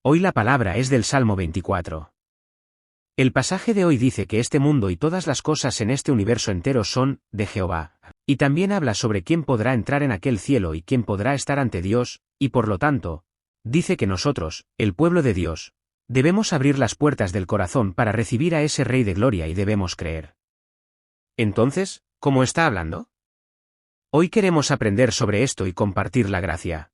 Hoy la palabra es del Salmo 24. El pasaje de hoy dice que este mundo y todas las cosas en este universo entero son de Jehová, y también habla sobre quién podrá entrar en aquel cielo y quién podrá estar ante Dios, y por lo tanto, dice que nosotros, el pueblo de Dios, debemos abrir las puertas del corazón para recibir a ese Rey de Gloria y debemos creer. Entonces, ¿cómo está hablando? Hoy queremos aprender sobre esto y compartir la gracia.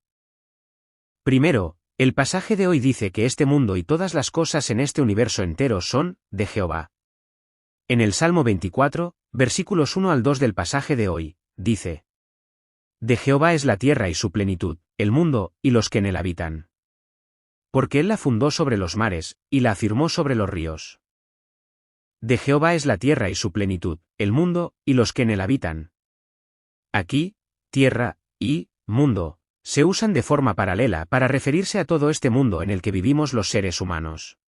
Primero, el pasaje de hoy dice que este mundo y todas las cosas en este universo entero son de Jehová. En el Salmo 24, versículos 1 al 2 del pasaje de hoy, dice: De Jehová es la tierra y su plenitud, el mundo, y los que en él habitan. Porque él la fundó sobre los mares, y la afirmó sobre los ríos. De Jehová es la tierra y su plenitud, el mundo, y los que en él habitan. Aquí, tierra y mundo se usan de forma paralela para referirse a todo este mundo en el que vivimos los seres humanos.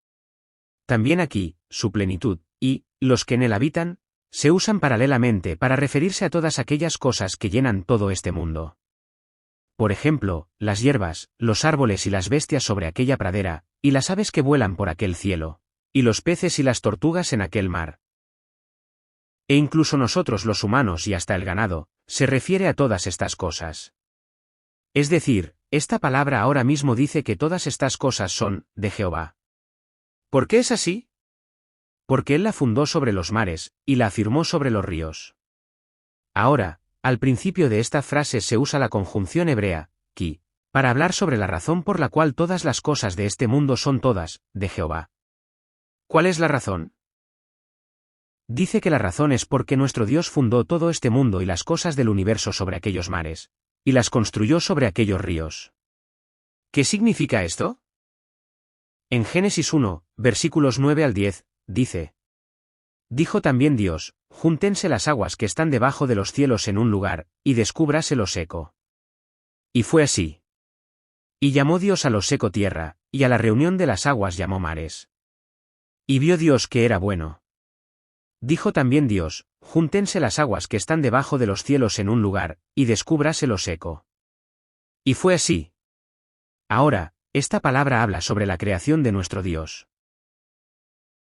También aquí, su plenitud, y los que en él habitan, se usan paralelamente para referirse a todas aquellas cosas que llenan todo este mundo. Por ejemplo, las hierbas, los árboles y las bestias sobre aquella pradera, y las aves que vuelan por aquel cielo, y los peces y las tortugas en aquel mar. E incluso nosotros los humanos y hasta el ganado, se refiere a todas estas cosas. Es decir, esta palabra ahora mismo dice que todas estas cosas son de Jehová. ¿Por qué es así? Porque él la fundó sobre los mares, y la afirmó sobre los ríos. Ahora, al principio de esta frase se usa la conjunción hebrea, ki, para hablar sobre la razón por la cual todas las cosas de este mundo son todas, de Jehová. ¿Cuál es la razón? Dice que la razón es porque nuestro Dios fundó todo este mundo y las cosas del universo sobre aquellos mares, y las construyó sobre aquellos ríos. ¿Qué significa esto? En Génesis 1, versículos 9 al 10, dice: Dijo también Dios, júntense las aguas que están debajo de los cielos en un lugar, y descúbrase lo seco. Y fue así. Y llamó Dios a lo seco tierra, y a la reunión de las aguas llamó mares. Y vio Dios que era bueno. Dijo también Dios, júntense las aguas que están debajo de los cielos en un lugar, y descúbrase lo seco. Y fue así. Ahora, esta palabra habla sobre la creación de nuestro Dios.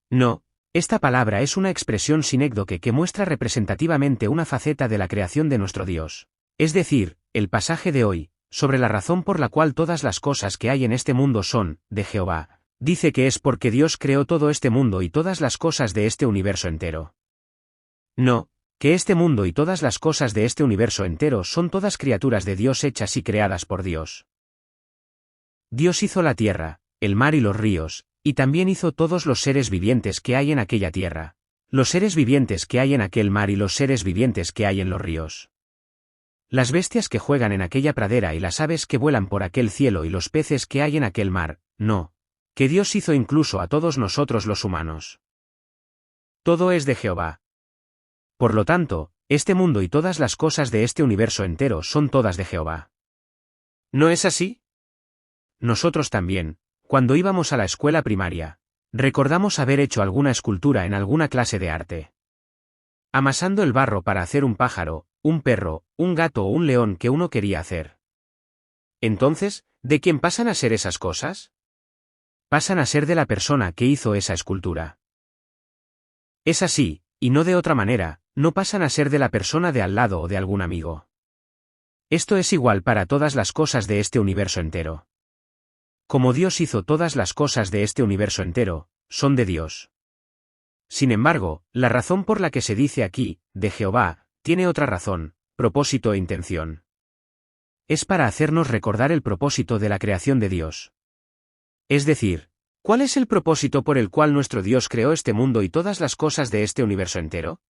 No, esta palabra es una expresión sinécdoque que muestra representativamente una faceta de la creación de nuestro Dios. Es decir, el pasaje de hoy, sobre la razón por la cual todas las cosas que hay en este mundo son, de Jehová, dice que es porque Dios creó todo este mundo y todas las cosas de este universo entero. No, que este mundo y todas las cosas de este universo entero son todas criaturas de Dios hechas y creadas por Dios. Dios hizo la tierra, el mar y los ríos, y también hizo todos los seres vivientes que hay en aquella tierra, los seres vivientes que hay en aquel mar y los seres vivientes que hay en los ríos. Las bestias que juegan en aquella pradera y las aves que vuelan por aquel cielo y los peces que hay en aquel mar, no, que Dios hizo incluso a todos nosotros los humanos. Todo es de Jehová. Por lo tanto, este mundo y todas las cosas de este universo entero son todas de Jehová. ¿No es así? Nosotros también, cuando íbamos a la escuela primaria, recordamos haber hecho alguna escultura en alguna clase de arte. Amasando el barro para hacer un pájaro, un perro, un gato o un león que uno quería hacer. Entonces, ¿de quién pasan a ser esas cosas? Pasan a ser de la persona que hizo esa escultura. Es así, y no de otra manera, no pasan a ser de la persona de al lado o de algún amigo. Esto es igual para todas las cosas de este universo entero. Como Dios hizo todas las cosas de este universo entero, son de Dios. Sin embargo, la razón por la que se dice aquí, de Jehová, tiene otra razón, propósito e intención. Es para hacernos recordar el propósito de la creación de Dios. Es decir, ¿cuál es el propósito por el cual nuestro Dios creó este mundo y todas las cosas de este universo entero?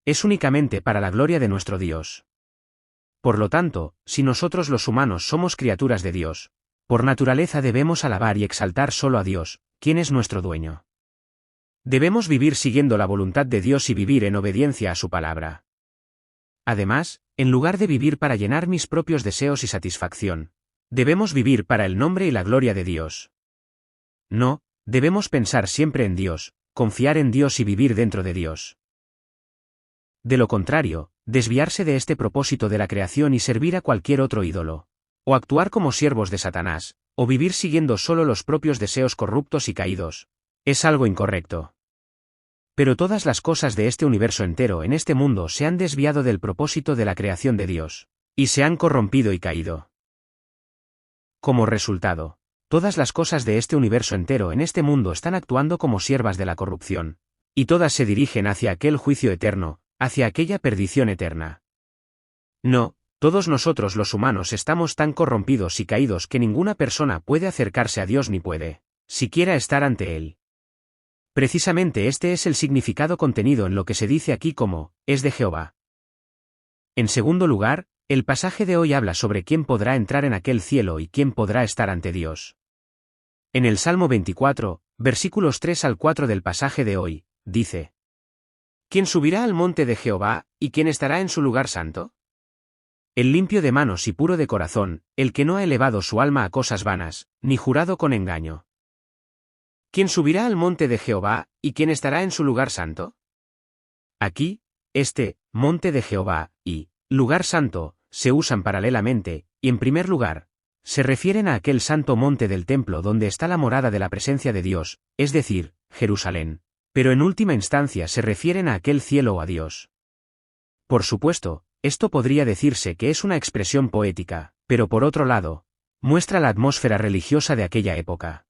Es únicamente para la gloria de nuestro Dios. Por lo tanto, si nosotros los humanos somos criaturas de Dios, por naturaleza debemos alabar y exaltar solo a Dios, quien es nuestro dueño. Debemos vivir siguiendo la voluntad de Dios y vivir en obediencia a su palabra. Además, en lugar de vivir para llenar mis propios deseos y satisfacción, debemos vivir para el nombre y la gloria de Dios. No, debemos pensar siempre en Dios, confiar en Dios y vivir dentro de Dios. De lo contrario, desviarse de este propósito de la creación y servir a cualquier otro ídolo, o actuar como siervos de Satanás, o vivir siguiendo solo los propios deseos corruptos y caídos, es algo incorrecto. Pero todas las cosas de este universo entero en este mundo se han desviado del propósito de la creación de Dios, y se han corrompido y caído. Como resultado, todas las cosas de este universo entero en este mundo están actuando como siervas de la corrupción, y todas se dirigen hacia aquel juicio eterno, hacia aquella perdición eterna. No, todos nosotros los humanos estamos tan corrompidos y caídos que ninguna persona puede acercarse a Dios ni puede, siquiera estar ante Él. Precisamente este es el significado contenido en lo que se dice aquí como, es de Jehová. En segundo lugar, el pasaje de hoy habla sobre quién podrá entrar en aquel cielo y quién podrá estar ante Dios. En el Salmo 24, versículos 3 al 4 del pasaje de hoy, dice: ¿Quién subirá al monte de Jehová, y quién estará en su lugar santo? El limpio de manos y puro de corazón, el que no ha elevado su alma a cosas vanas, ni jurado con engaño. ¿Quién subirá al monte de Jehová, y quién estará en su lugar santo? Aquí, monte de Jehová, y lugar santo, se usan paralelamente, y en primer lugar, se refieren a aquel santo monte del templo donde está la morada de la presencia de Dios, es decir, Jerusalén, pero en última instancia se refieren a aquel cielo o a Dios. Por supuesto, esto podría decirse que es una expresión poética, pero por otro lado, muestra la atmósfera religiosa de aquella época.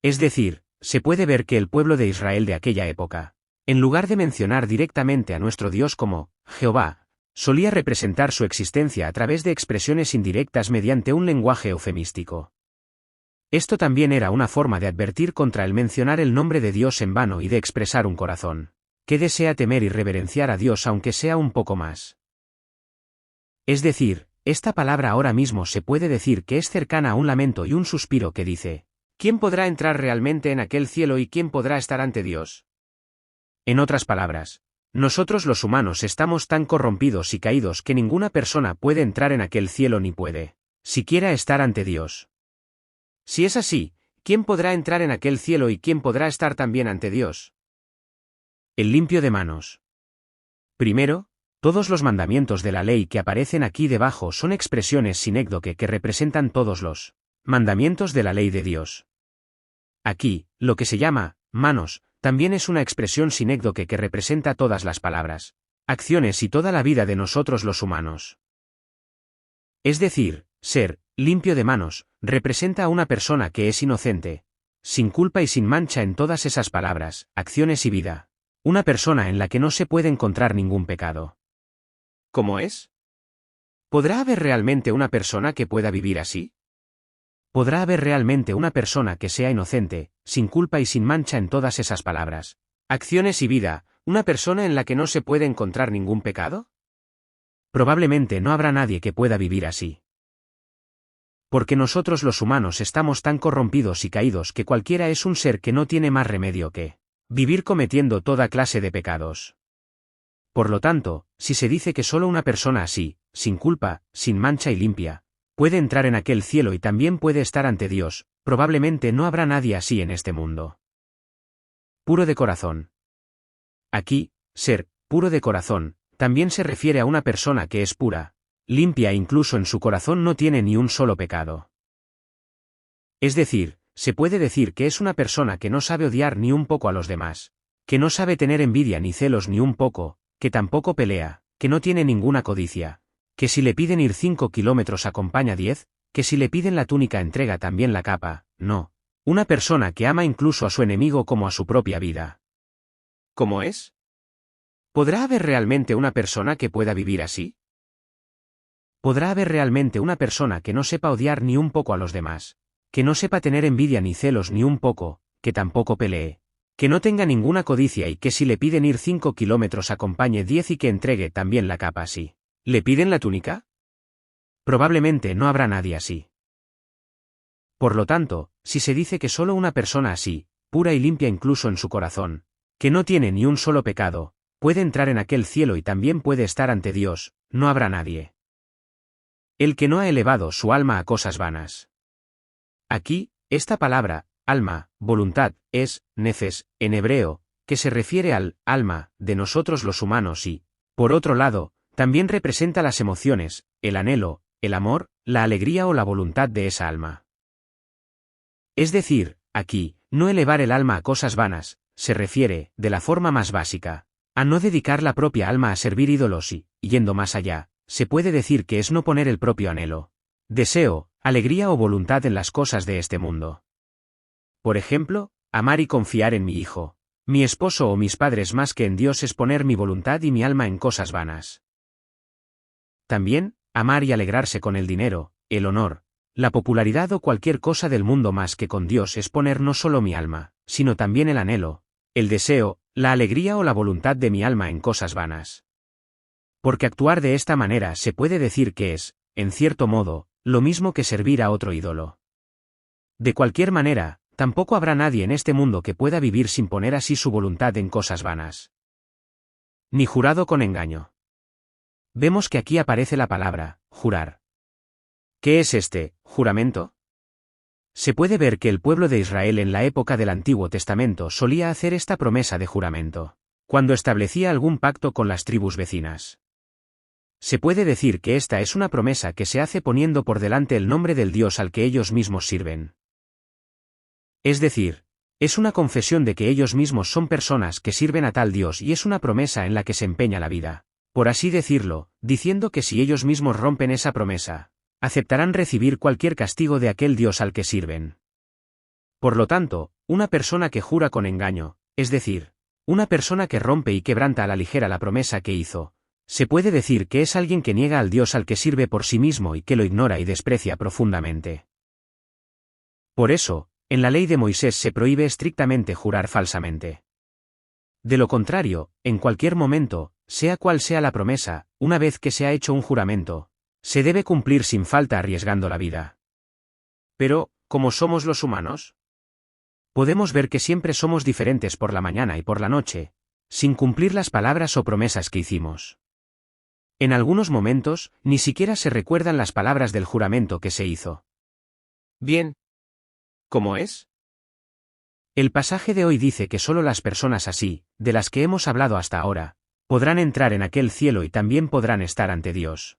Es decir, se puede ver que el pueblo de Israel de aquella época, en lugar de mencionar directamente a nuestro Dios como Jehová, solía representar su existencia a través de expresiones indirectas mediante un lenguaje eufemístico. Esto también era una forma de advertir contra el mencionar el nombre de Dios en vano y de expresar un corazón que desea temer y reverenciar a Dios aunque sea un poco más. Es decir, esta palabra ahora mismo se puede decir que es cercana a un lamento y un suspiro que dice: ¿quién podrá entrar realmente en aquel cielo y quién podrá estar ante Dios? En otras palabras, nosotros los humanos estamos tan corrompidos y caídos que ninguna persona puede entrar en aquel cielo ni puede siquiera estar ante Dios. Si es así, ¿quién podrá entrar en aquel cielo y quién podrá estar también ante Dios? El limpio de manos. Primero, todos los mandamientos de la ley que aparecen aquí debajo son expresiones sinécdoque que representan todos los mandamientos de la ley de Dios. Aquí, lo que se llama manos, también es una expresión sinécdoque que representa todas las palabras, acciones y toda la vida de nosotros los humanos. Es decir, ser limpio de manos representa a una persona que es inocente, sin culpa y sin mancha en todas esas palabras, acciones y vida. Una persona en la que no se puede encontrar ningún pecado. ¿Cómo es? ¿Podrá haber realmente una persona que pueda vivir así? ¿Podrá haber realmente una persona que sea inocente, sin culpa y sin mancha en todas esas palabras, acciones y vida, una persona en la que no se puede encontrar ningún pecado? Probablemente no habrá nadie que pueda vivir así. Porque nosotros los humanos estamos tan corrompidos y caídos que cualquiera es un ser que no tiene más remedio que vivir cometiendo toda clase de pecados. Por lo tanto, si se dice que solo una persona así, sin culpa, sin mancha y limpia, puede entrar en aquel cielo y también puede estar ante Dios, probablemente no habrá nadie así en este mundo. Puro de corazón. Aquí, ser puro de corazón, también se refiere a una persona que es pura, limpia e incluso en su corazón no tiene ni un solo pecado. Es decir, se puede decir que es una persona que no sabe odiar ni un poco a los demás, que no sabe tener envidia ni celos ni un poco, que tampoco pelea, que no tiene ninguna codicia, que si le piden ir 5 kilómetros acompaña 10, que si le piden la túnica entrega también la capa, no. Una persona que ama incluso a su enemigo como a su propia vida. ¿Cómo es? ¿Podrá haber realmente una persona que pueda vivir así? ¿Podrá haber realmente una persona que no sepa odiar ni un poco a los demás, que no sepa tener envidia ni celos ni un poco, que tampoco pelee, que no tenga ninguna codicia y que si le piden ir 5 kilómetros acompañe 10 y que entregue también la capa así? ¿Le piden la túnica? Probablemente no habrá nadie así. Por lo tanto, si se dice que solo una persona así, pura y limpia incluso en su corazón, que no tiene ni un solo pecado, puede entrar en aquel cielo y también puede estar ante Dios, no habrá nadie. El que no ha elevado su alma a cosas vanas. Aquí, esta palabra, alma, voluntad, es, nefes, en hebreo, que se refiere al alma de nosotros los humanos y, por otro lado, también representa las emociones, el anhelo, el amor, la alegría o la voluntad de esa alma. Es decir, aquí, no elevar el alma a cosas vanas, se refiere, de la forma más básica, a no dedicar la propia alma a servir ídolos y, yendo más allá, se puede decir que es no poner el propio anhelo, deseo, alegría o voluntad en las cosas de este mundo. Por ejemplo, amar y confiar en mi hijo, mi esposo o mis padres más que en Dios es poner mi voluntad y mi alma en cosas vanas. También, amar y alegrarse con el dinero, el honor, la popularidad o cualquier cosa del mundo más que con Dios es poner no solo mi alma, sino también el anhelo, el deseo, la alegría o la voluntad de mi alma en cosas vanas. Porque actuar de esta manera se puede decir que es, en cierto modo, lo mismo que servir a otro ídolo. De cualquier manera, tampoco habrá nadie en este mundo que pueda vivir sin poner así su voluntad en cosas vanas. Ni jurado con engaño. Vemos que aquí aparece la palabra, jurar. ¿Qué es este juramento? Se puede ver que el pueblo de Israel en la época del Antiguo Testamento solía hacer esta promesa de juramento, cuando establecía algún pacto con las tribus vecinas. Se puede decir que esta es una promesa que se hace poniendo por delante el nombre del Dios al que ellos mismos sirven. Es decir, es una confesión de que ellos mismos son personas que sirven a tal Dios y es una promesa en la que se empeña la vida, por así decirlo, diciendo que si ellos mismos rompen esa promesa, aceptarán recibir cualquier castigo de aquel Dios al que sirven. Por lo tanto, una persona que jura con engaño, es decir, una persona que rompe y quebranta a la ligera la promesa que hizo, se puede decir que es alguien que niega al Dios al que sirve por sí mismo y que lo ignora y desprecia profundamente. Por eso, en la ley de Moisés se prohíbe estrictamente jurar falsamente. De lo contrario, en cualquier momento, sea cual sea la promesa, una vez que se ha hecho un juramento, se debe cumplir sin falta arriesgando la vida. Pero, ¿cómo somos los humanos? Podemos ver que siempre somos diferentes por la mañana y por la noche, sin cumplir las palabras o promesas que hicimos. En algunos momentos, ni siquiera se recuerdan las palabras del juramento que se hizo. Bien. ¿Cómo es? El pasaje de hoy dice que solo las personas así, de las que hemos hablado hasta ahora, podrán entrar en aquel cielo y también podrán estar ante Dios.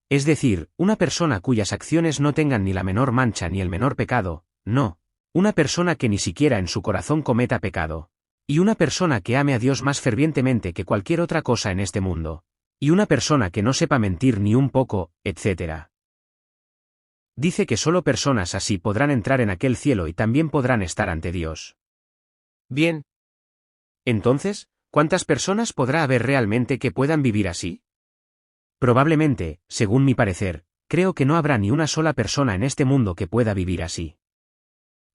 Es decir, una persona cuyas acciones no tengan ni la menor mancha ni el menor pecado, no, una persona que ni siquiera en su corazón cometa pecado, y una persona que ame a Dios más fervientemente que cualquier otra cosa en este mundo, y una persona que no sepa mentir ni un poco, etc. Dice que solo personas así podrán entrar en aquel cielo y también podrán estar ante Dios. Bien. Entonces, ¿cuántas personas podrá haber realmente que puedan vivir así? Probablemente, según mi parecer, creo que no habrá ni una sola persona en este mundo que pueda vivir así.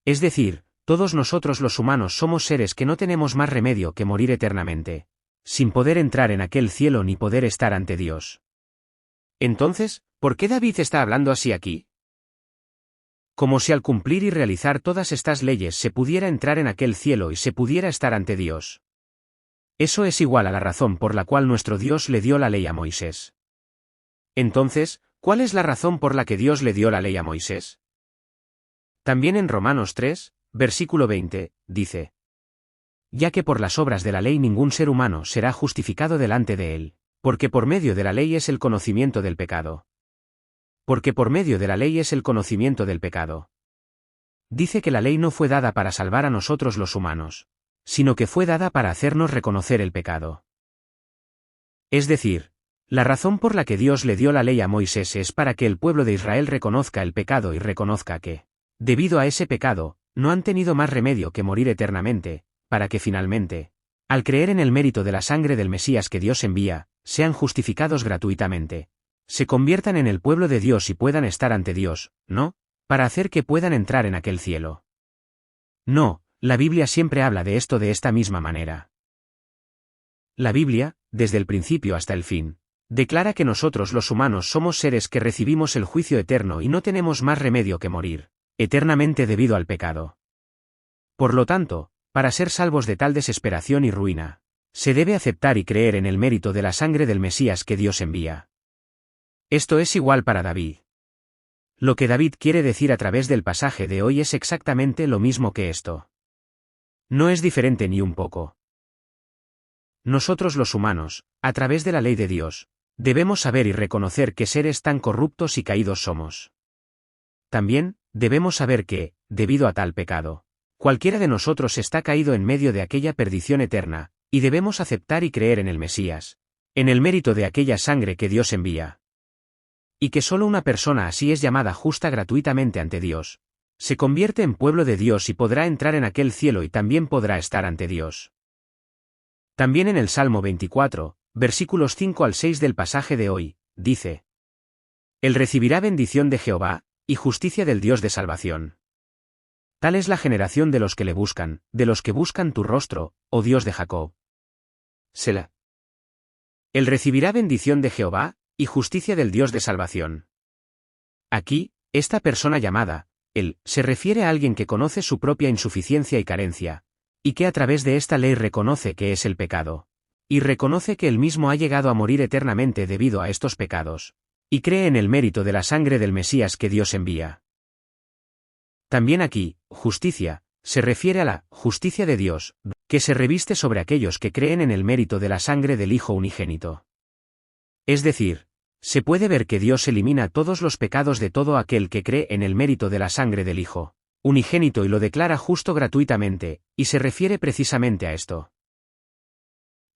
Es decir, todos nosotros los humanos somos seres que no tenemos más remedio que morir eternamente, sin poder entrar en aquel cielo ni poder estar ante Dios. Entonces, ¿por qué David está hablando así aquí? Como si al cumplir y realizar todas estas leyes se pudiera entrar en aquel cielo y se pudiera estar ante Dios. Eso es igual a la razón por la cual nuestro Dios le dio la ley a Moisés. Entonces, ¿cuál es la razón por la que Dios le dio la ley a Moisés? También en Romanos 3, versículo 20, dice: ya que por las obras de la ley ningún ser humano será justificado delante de él, porque por medio de la ley es el conocimiento del pecado. Porque por medio de la ley es el conocimiento del pecado. Dice que la ley no fue dada para salvar a nosotros los humanos, sino que fue dada para hacernos reconocer el pecado. Es decir, la razón por la que Dios le dio la ley a Moisés es para que el pueblo de Israel reconozca el pecado y reconozca que, debido a ese pecado, no han tenido más remedio que morir eternamente, para que finalmente, al creer en el mérito de la sangre del Mesías que Dios envía, sean justificados gratuitamente, se conviertan en el pueblo de Dios y puedan estar ante Dios, ¿no? Para hacer que puedan entrar en aquel cielo. No, la Biblia siempre habla de esto de esta misma manera. La Biblia, desde el principio hasta el fin, declara que nosotros los humanos somos seres que recibimos el juicio eterno y no tenemos más remedio que morir, eternamente debido al pecado. Por lo tanto, para ser salvos de tal desesperación y ruina, se debe aceptar y creer en el mérito de la sangre del Mesías que Dios envía. Esto es igual para David. Lo que David quiere decir a través del pasaje de hoy es exactamente lo mismo que esto. No es diferente ni un poco. Nosotros los humanos, a través de la ley de Dios, Debemos saber y reconocer qué seres tan corruptos y caídos somos. También, debemos saber que, debido a tal pecado, cualquiera de nosotros está caído en medio de aquella perdición eterna, y debemos aceptar y creer en el Mesías, en el mérito de aquella sangre que Dios envía. Y que solo una persona así es llamada justa gratuitamente ante Dios, se convierte en pueblo de Dios y podrá entrar en aquel cielo y también podrá estar ante Dios. También en el Salmo 24, versículos 5 al 6 del pasaje de hoy, dice: Él recibirá bendición de Jehová, y justicia del Dios de salvación. Tal es la generación de los que le buscan, de los que buscan tu rostro, oh Dios de Jacob. Selah. Él recibirá bendición de Jehová, y justicia del Dios de salvación. Aquí, esta persona llamada, él, se refiere a alguien que conoce su propia insuficiencia y carencia, y que a través de esta ley reconoce que es el pecado, y reconoce que él mismo ha llegado a morir eternamente debido a estos pecados, y cree en el mérito de la sangre del Mesías que Dios envía. También aquí, justicia, se refiere a la justicia de Dios, que se reviste sobre aquellos que creen en el mérito de la sangre del Hijo unigénito. Es decir, se puede ver que Dios elimina todos los pecados de todo aquel que cree en el mérito de la sangre del Hijo unigénito y lo declara justo gratuitamente, y se refiere precisamente a esto.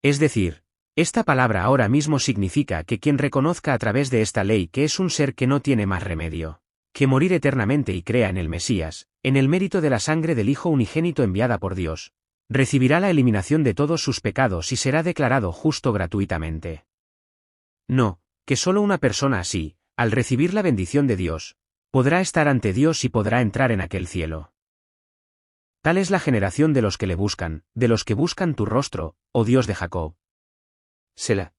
Es decir, esta palabra ahora mismo significa que quien reconozca a través de esta ley que es un ser que no tiene más remedio que morir eternamente y crea en el Mesías, en el mérito de la sangre del Hijo unigénito enviada por Dios, recibirá la eliminación de todos sus pecados y será declarado justo gratuitamente. No, que solo una persona así, al recibir la bendición de Dios, podrá estar ante Dios y podrá entrar en aquel cielo. Tal es la generación de los que le buscan, de los que buscan tu rostro, oh Dios de Jacob. Selah.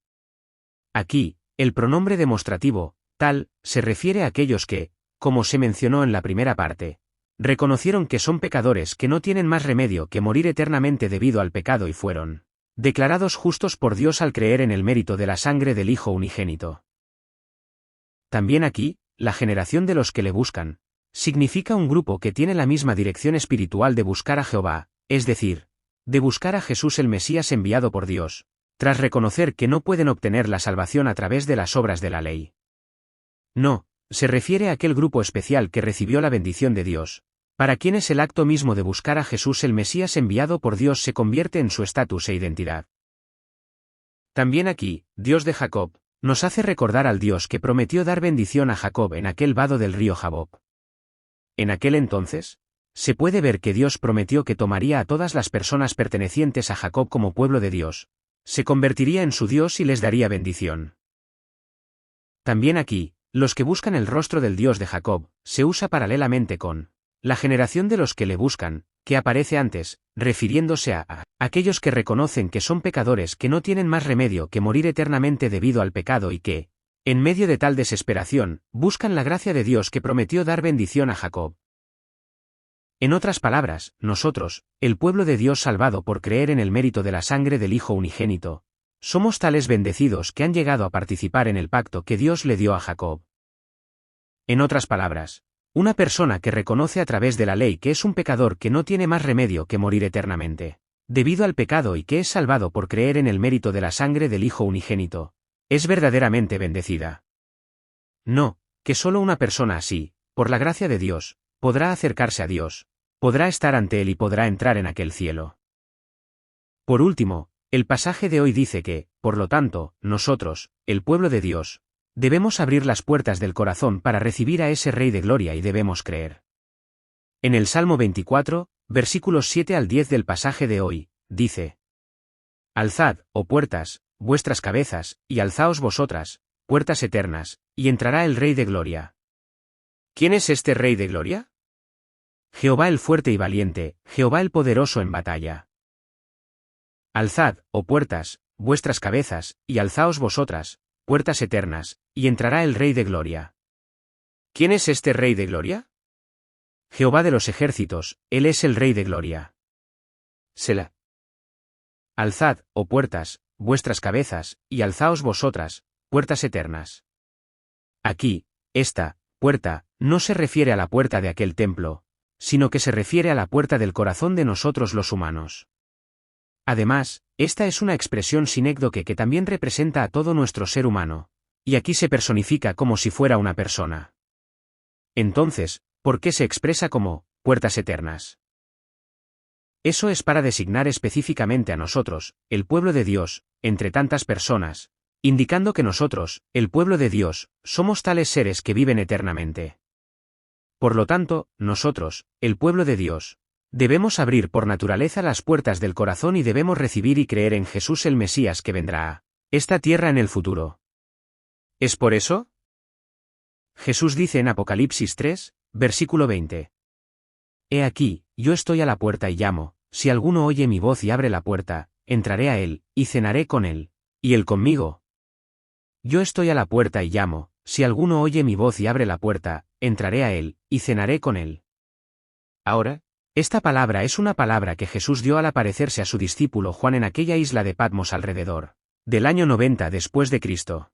Aquí, el pronombre demostrativo, tal, se refiere a aquellos que, como se mencionó en la primera parte, reconocieron que son pecadores que no tienen más remedio que morir eternamente debido al pecado y fueron declarados justos por Dios al creer en el mérito de la sangre del Hijo unigénito. También aquí, la generación de los que le buscan, significa un grupo que tiene la misma dirección espiritual de buscar a Jehová, es decir, de buscar a Jesús el Mesías enviado por Dios, tras reconocer que no pueden obtener la salvación a través de las obras de la ley. No, se refiere a aquel grupo especial que recibió la bendición de Dios, para quienes el acto mismo de buscar a Jesús el Mesías enviado por Dios se convierte en su estatus e identidad. También aquí, Dios de Jacob, nos hace recordar al Dios que prometió dar bendición a Jacob en aquel vado del río Jaboc. En aquel entonces, se puede ver que Dios prometió que tomaría a todas las personas pertenecientes a Jacob como pueblo de Dios, se convertiría en su Dios y les daría bendición. También aquí, los que buscan el rostro del Dios de Jacob, se usa paralelamente con la generación de los que le buscan, que aparece antes, refiriéndose a aquellos que reconocen que son pecadores que no tienen más remedio que morir eternamente debido al pecado y que, en medio de tal desesperación, buscan la gracia de Dios que prometió dar bendición a Jacob. En otras palabras, nosotros, el pueblo de Dios salvado por creer en el mérito de la sangre del Hijo unigénito, somos tales bendecidos que han llegado a participar en el pacto que Dios le dio a Jacob. En otras palabras, una persona que reconoce a través de la ley que es un pecador que no tiene más remedio que morir eternamente, debido al pecado y que es salvado por creer en el mérito de la sangre del Hijo unigénito, es verdaderamente bendecida. No, que solo una persona así, por la gracia de Dios, podrá acercarse a Dios, podrá estar ante Él y podrá entrar en aquel cielo. Por último, el pasaje de hoy dice que, por lo tanto, nosotros, el pueblo de Dios, debemos abrir las puertas del corazón para recibir a ese Rey de Gloria y debemos creer. En el Salmo 24, versículos 7 al 10 del pasaje de hoy, dice: Alzad, oh puertas, vuestras cabezas, y alzaos vosotras, puertas eternas, y entrará el Rey de Gloria. ¿Quién es este Rey de Gloria? Jehová el fuerte y valiente, Jehová el poderoso en batalla. Alzad, oh puertas, vuestras cabezas, y alzaos vosotras, puertas eternas, y entrará el Rey de Gloria. ¿Quién es este Rey de Gloria? Jehová de los ejércitos, Él es el Rey de Gloria. Selah. Alzad, oh puertas, vuestras cabezas, y alzaos vosotras, puertas eternas. Aquí, esta puerta, no se refiere a la puerta de aquel templo, sino que se refiere a la puerta del corazón de nosotros los humanos. Además, esta es una expresión sinécdoque que también representa a todo nuestro ser humano, y aquí se personifica como si fuera una persona. Entonces, ¿por qué se expresa como puertas eternas? Eso es para designar específicamente a nosotros, el pueblo de Dios, entre tantas personas, indicando que nosotros, el pueblo de Dios, somos tales seres que viven eternamente. Por lo tanto, nosotros, el pueblo de Dios, debemos abrir por naturaleza las puertas del corazón y debemos recibir y creer en Jesús el Mesías que vendrá a esta tierra en el futuro. ¿Es por eso? Jesús dice en Apocalipsis 3, versículo 20. He aquí, yo estoy a la puerta y llamo, si alguno oye mi voz y abre la puerta, entraré a él, y cenaré con él, y él conmigo. Yo estoy a la puerta y llamo, si alguno oye mi voz y abre la puerta, entraré a él, y cenaré con él. Ahora, esta palabra es una palabra que Jesús dio al aparecerse a su discípulo Juan en aquella isla de Patmos alrededor del año 90 después de Cristo.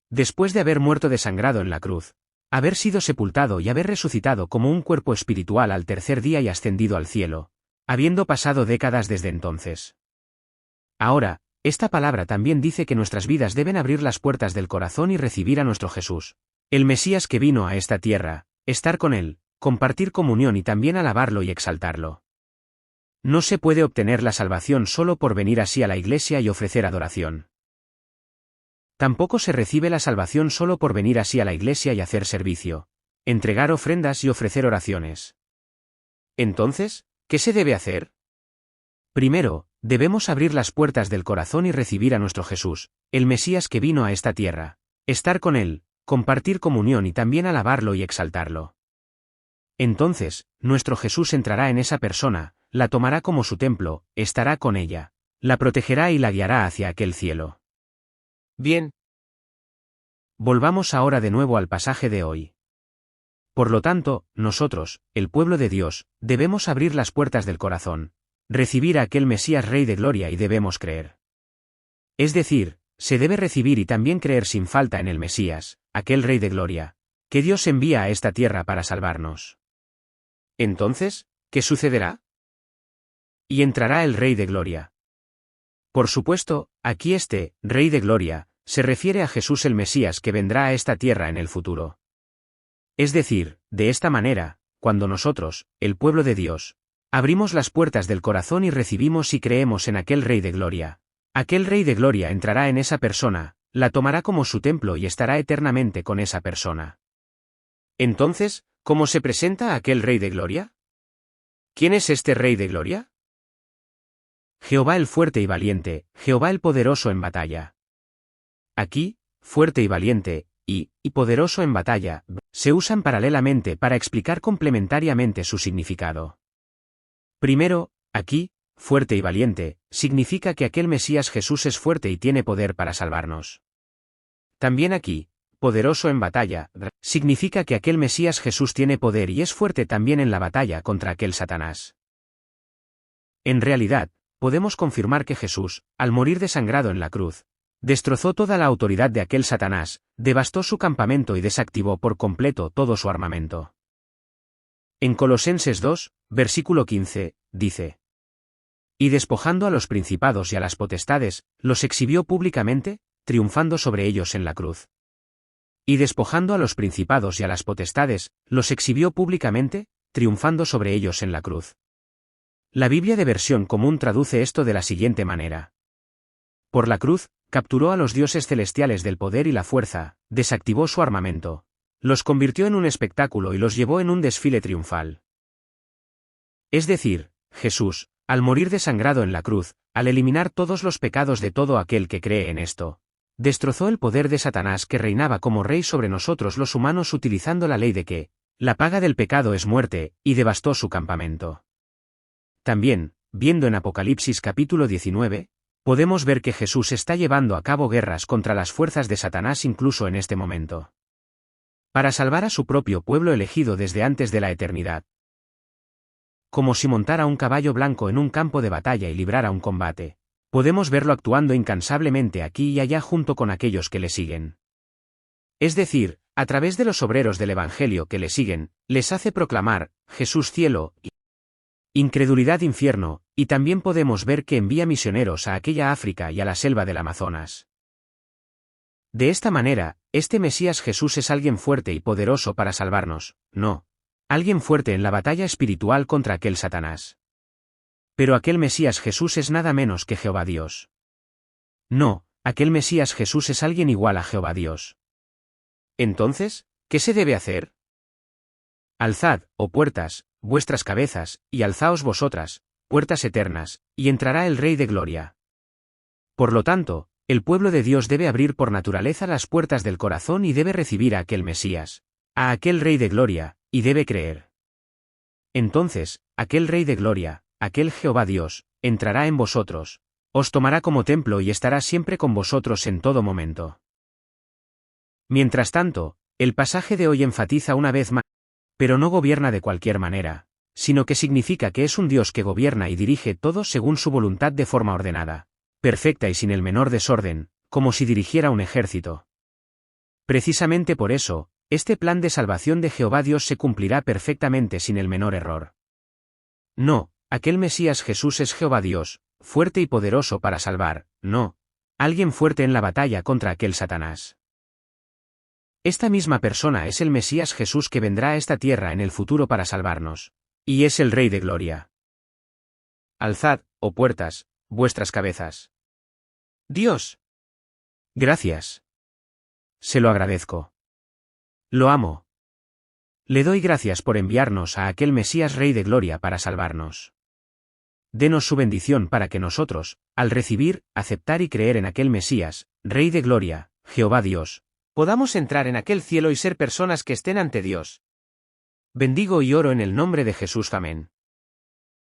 Después de haber muerto desangrado en la cruz, haber sido sepultado y haber resucitado como un cuerpo espiritual al tercer día y ascendido al cielo, habiendo pasado décadas desde entonces. Ahora, esta palabra también dice que nuestras vidas deben abrir las puertas del corazón y recibir a nuestro Jesús, el Mesías que vino a esta tierra, estar con él, compartir comunión y también alabarlo y exaltarlo. No se puede obtener la salvación solo por venir así a la iglesia y ofrecer adoración. Tampoco se recibe la salvación solo por venir así a la iglesia y hacer servicio, entregar ofrendas y ofrecer oraciones. Entonces, ¿qué se debe hacer? Primero, debemos abrir las puertas del corazón y recibir a nuestro Jesús, el Mesías que vino a esta tierra, estar con él, compartir comunión y también alabarlo y exaltarlo. Entonces, nuestro Jesús entrará en esa persona, la tomará como su templo, estará con ella, la protegerá y la guiará hacia aquel cielo. Bien. Volvamos ahora de nuevo al pasaje de hoy. Por lo tanto, nosotros, el pueblo de Dios, debemos abrir las puertas del corazón, recibir a aquel Mesías Rey de Gloria y debemos creer. Es decir, se debe recibir y también creer sin falta en el Mesías, aquel Rey de Gloria, que Dios envía a esta tierra para salvarnos. Entonces, ¿qué sucederá? Y entrará el Rey de Gloria. Por supuesto, aquí este Rey de Gloria se refiere a Jesús el Mesías que vendrá a esta tierra en el futuro. Es decir, de esta manera, cuando nosotros, el pueblo de Dios, abrimos las puertas del corazón y recibimos y creemos en aquel Rey de Gloria, aquel Rey de Gloria entrará en esa persona, la tomará como su templo y estará eternamente con esa persona. Entonces, ¿cómo se presenta aquel Rey de Gloria? ¿Quién es este Rey de Gloria? Jehová el fuerte y valiente, Jehová el poderoso en batalla. Aquí, fuerte y valiente, y poderoso en batalla, se usan paralelamente para explicar complementariamente su significado. Primero, aquí, fuerte y valiente, significa que aquel Mesías Jesús es fuerte y tiene poder para salvarnos. También aquí, poderoso en batalla, significa que aquel Mesías Jesús tiene poder y es fuerte también en la batalla contra aquel Satanás. En realidad, podemos confirmar que Jesús, al morir desangrado en la cruz, destrozó toda la autoridad de aquel Satanás, devastó su campamento y desactivó por completo todo su armamento. En Colosenses 2, versículo 15, dice: Y despojando a los principados y a las potestades, los exhibió públicamente, triunfando sobre ellos en la cruz. Y despojando a los principados y a las potestades, los exhibió públicamente, triunfando sobre ellos en la cruz. La Biblia de versión común traduce esto de la siguiente manera: Por la cruz, capturó a los dioses celestiales del poder y la fuerza, desactivó su armamento, los convirtió en un espectáculo y los llevó en un desfile triunfal. Es decir, Jesús, al morir desangrado en la cruz, al eliminar todos los pecados de todo aquel que cree en esto, destrozó el poder de Satanás que reinaba como rey sobre nosotros los humanos utilizando la ley de que la paga del pecado es muerte, y devastó su campamento. También, viendo en Apocalipsis capítulo 19, podemos ver que Jesús está llevando a cabo guerras contra las fuerzas de Satanás incluso en este momento, para salvar a su propio pueblo elegido desde antes de la eternidad. Como si montara un caballo blanco en un campo de batalla y librara un combate, podemos verlo actuando incansablemente aquí y allá junto con aquellos que le siguen. Es decir, a través de los obreros del Evangelio que le siguen, les hace proclamar, Jesús cielo, incredulidad infierno, y también podemos ver que envía misioneros a aquella África y a la selva del Amazonas. De esta manera, este Mesías Jesús es alguien fuerte y poderoso para salvarnos, no. Alguien fuerte en la batalla espiritual contra aquel Satanás. Pero aquel Mesías Jesús es nada menos que Jehová Dios. No, aquel Mesías Jesús es alguien igual a Jehová Dios. Entonces, ¿qué se debe hacer? Alzad, oh puertas, vuestras cabezas, y alzaos vosotras, puertas eternas, y entrará el Rey de Gloria. Por lo tanto, el pueblo de Dios debe abrir por naturaleza las puertas del corazón y debe recibir a aquel Mesías, a aquel Rey de Gloria, y debe creer. Entonces, aquel Rey de Gloria, aquel Jehová Dios, entrará en vosotros, os tomará como templo y estará siempre con vosotros en todo momento. Mientras tanto, el pasaje de hoy enfatiza una vez más, pero no gobierna de cualquier manera, sino que significa que es un Dios que gobierna y dirige todo según su voluntad de forma ordenada, perfecta y sin el menor desorden, como si dirigiera un ejército. Precisamente por eso, este plan de salvación de Jehová Dios se cumplirá perfectamente sin el menor error. No, aquel Mesías Jesús es Jehová Dios, fuerte y poderoso para salvar, no, alguien fuerte en la batalla contra aquel Satanás. Esta misma persona es el Mesías Jesús que vendrá a esta tierra en el futuro para salvarnos, y es el Rey de Gloria. Alzad, oh puertas, vuestras cabezas. Dios. Gracias. Se lo agradezco. Lo amo. Le doy gracias por enviarnos a aquel Mesías Rey de Gloria para salvarnos. Denos su bendición para que nosotros, al recibir, aceptar y creer en aquel Mesías, Rey de Gloria, Jehová Dios, podamos entrar en aquel cielo y ser personas que estén ante Dios. Bendigo y oro en el nombre de Jesús. Amén.